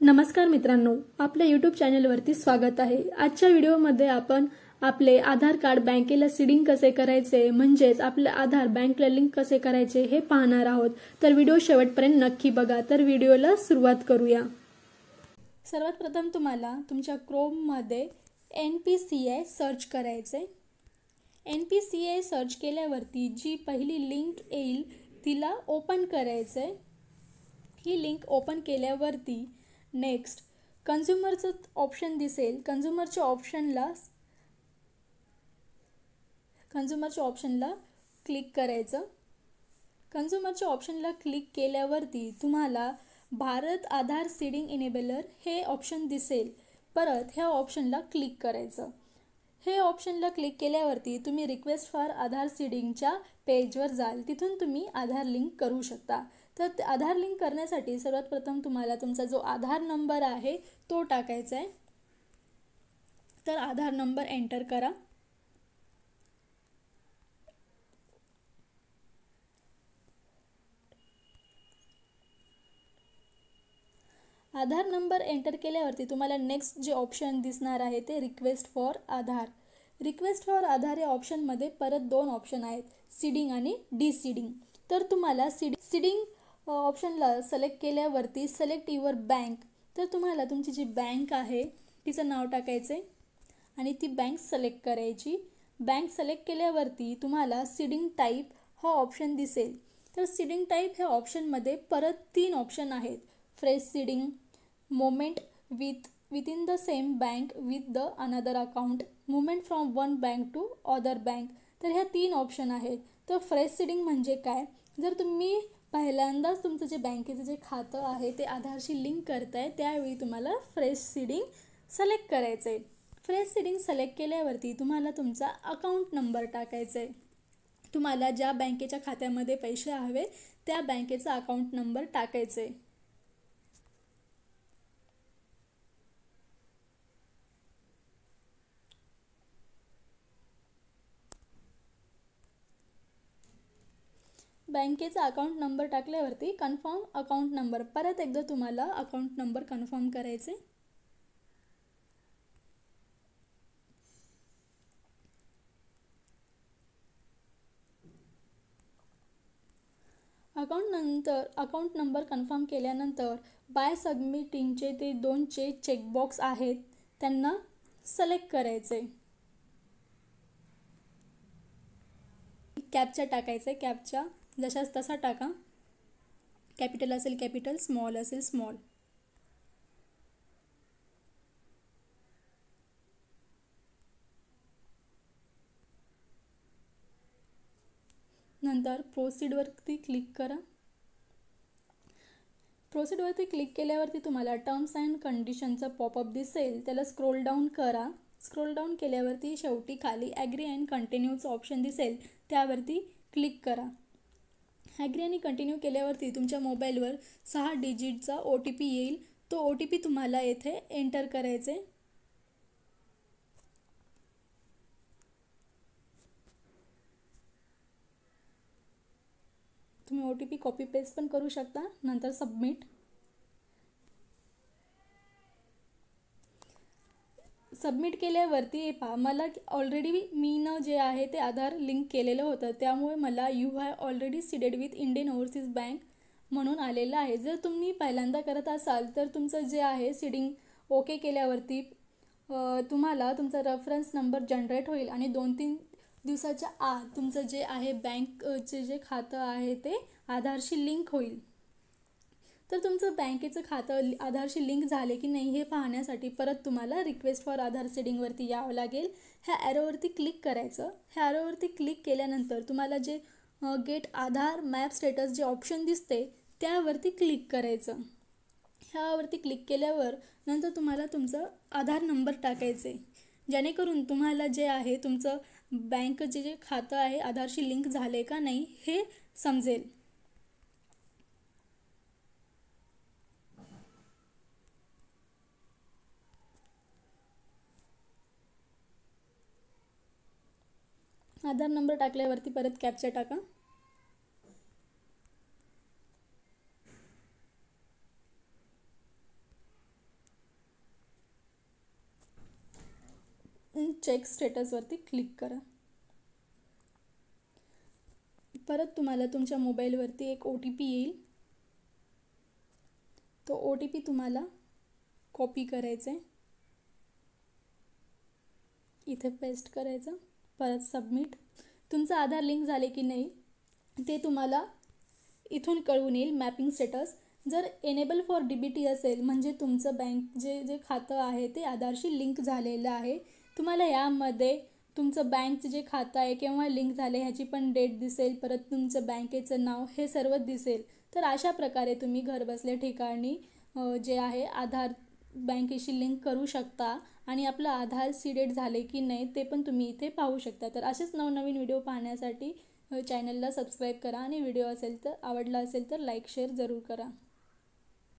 नमस्कार मित्रांनो, आपल्या YouTube चॅनलवरती स्वागत आहे। आजच्या व्हिडिओमध्ये आपण आपले आधार कार्ड बँकेला सीडिंग कसे करायचे म्हणजेच आपले आधार बँकला लिंक कसे करायचे हे पाहणार आहोत। तर व्हिडिओ शेवटपर्यंत नक्की बघा। तर व्हिडिओला सुरुवात करूया। सर्वात प्रथम तुम्हाला तुमच्या क्रोम मध्ये NPCI सर्च करायचे। NPCI सर्च केल्यावरती जी पहिली लिंक येईल तिला ओपन करायचे। ही लिंक ओपन केल्यावरती नेक्स्ट कंझ्युमरचं ऑप्शन दिसेल। कंझ्युमरच्या ऑप्शनला क्लिक करायचं। कंझ्युमरच्या ऑप्शनला क्लिक केल्यावरती तुम्हाला भारत आधार सीडिंग इनेबलर हे ऑप्शन दिसेल। परत ह्या ऑप्शनला क्लिक करायचं। हे ऑप्शनला क्लिक केल्यावरती तुम्ही रिक्वेस्ट फॉर आधार सीडिंगच्या पेजवर जाल। तिथून तुम्ही आधार लिंक करू शकता। तर आधार लिंक करण्यासाठी सर्वात प्रथम तुम्हाला तुमचा जो आधार नंबर आहे तो टाकायचा आहे। तर आधार नंबर एंटर करा। आधार नंबर एंटर केल्यावरती तुम्हाला नेक्स्ट जे ऑप्शन दिसणार आहे ते request for Aadhaar. Request for Aadhaar या ऑप्शनमध्ये परत दोन ऑप्शन आहेत, सीडिंग आणि डीसीडिंग। तर तुम्हाला सीडिंग ऑप्शनला सिलेक्ट केल्यावरती सिलेक्ट युअर बँक, तर तुम्हाला तुमची जी बँक आहे तिचं नाव टाकायचे आणि ती बँक सिलेक्ट करायची। बँक सिलेक्ट केल्यावरती तुम्हाला सीडिंग टाईप हा ऑप्शन दिसेल। तर सीडिंग टाईप ह्या ऑप्शनमध्ये परत तीन ऑप्शन आहेत, fresh seeding, moment within the same bank with the another account, movement from one bank to other bank। तर ह्या तीन ऑप्शन आहेत। तर फ्रेश सीडिंग म्हणजे काय, जर तुम्ही पहिल्यांदाच तुमचं जे बँकेचं जे खातं आहे ते आधारशी लिंक करताय त्यावेळी तुम्हाला फ्रेश सीडिंग सिलेक्ट करायचं आहे। फ्रेश सीडिंग सिलेक्ट केल्यावरती तुम्हाला तुमचा अकाउंट नंबर टाकायचा आहे। तुम्हाला ज्या बँकेच्या खात्यामध्ये पैसे हवे त्या बँकेचा अकाउंट नंबर टाकायचा आहे। बँकेचा अकाउंट नंबर टाकल्यावरती कन्फर्म अकाउंट नंबर, परत एकदा तुम्हाला अकाउंट नंबर कन्फर्म करायचे। अकाउंट नंबर कन्फर्म केल्यानंतर बाय सबमिटिंगचे ते दोनचे चेकबॉक्स आहेत त्यांना सिलेक्ट करायचे। कॅप्चा टाकायचे, कॅप्चा जशास तसा टाका, कॅपिटल असेल कॅपिटल, स्मॉल असेल स्मॉल। नंतर प्रोसीडवरती क्लिक करा। प्रोसीडवरती क्लिक केल्यावरती तुम्हाला टर्म्स अँड कंडिशनचा पॉपअप दिसेल, त्याला स्क्रोल डाऊन करा। स्क्रोल डाऊन केल्यावरती शेवटी खाली ॲग्री अँड कंटिन्यूचं ऑप्शन दिसेल, त्यावरती क्लिक करा। ॲग्री आणि कंटिन्यू केल्यावरती तुमच्या मोबाईलवर 6 डिजिटचा OTP येईल। तो OTP तुम्हाला येथे एंटर करायचे। तुम्ही OTP कॉपी पेस्ट पण करू शकता। नंतर सबमिट केल्यावरती पहा, मला ऑलरेडी मीनं जे आहे ते आधार लिंक केलेलं होतं, त्यामुळे मला you have already seeded with Indian overseas bank म्हणून आलेलं आहे। जर तुम्ही पहिल्यांदा करत असाल तर तुमचं जे आहे सीडिंग ओके केल्यावरती तुम्हाला तुमचा रेफरन्स नंबर जनरेट होईल आणि 2-3 दिवसाच्या आत तुमचं जे आहे बँकचे जे खातं आहे ते आधारशी लिंक होईल। तर तुमचं बँकेचं खातं आधारशी लिंक झाले की नाही हे पाहण्यासाठी परत तुम्हाला रिक्वेस्ट फॉर आधार सीडिंगवरती यावं लागेल। ह्या ॲरोवरती क्लिक करायचं। ह्या ॲरोवरती क्लिक केल्यानंतर तुम्हाला जे गेट आधार मॅप स्टेटस जे ऑप्शन दिसते त्यावरती क्लिक करायचं। ह्यावरती क्लिक केल्यावर नंतर तुम्हाला तुमचं आधार नंबर टाकायचे, जेणेकरून तुम्हाला जे आहे तुमचं बँकचे जे खातं आहे आधारशी लिंक झाले का नाही हे समजेल। आधार नंबर टाकल्यावरती परत कॅप्चा टाका। चेक स्टेटसवरती क्लिक करा. परत तुम्हाला तुमच्या मोबाईलवरती एक OTP येईल. तो OTP तुम्हाला कॉपी करायचा आहे, इथे पेस्ट करायचा, परत सबमिट. तुमचं आधार लिंक झाले की नाही ते तुम्हाला इथून कळून येईल मॅपिंग स्टेटस. जर एनेबल फॉर DBT असेल म्हणजे तुमचं बँक जे खातं आहे ते आधारशी लिंक झालेलं आहे. तुम्हाला यामध्ये तुमचं बँकचं जे खातं आहे केव्हा लिंक झाले ह्याची पण डेट दिसेल, परत तुमचं बँकेचं नाव हे सर्व दिसेल. तर अशा प्रकारे तुम्ही घरबसल्या ठिकाणी जे आहे आधार बँकेशी लिंक करू शकता आणि आपलं आधार सीडेड झाले की नाही ते पण तुम्ही इथे पाहू शकता. तर असेच नवनवीन व्हिडिओ पाहण्यासाठी चॅनलला सबस्क्राईब करा आणि व्हिडिओ आवडला असेल तर लाईक शेअर जरूर करा.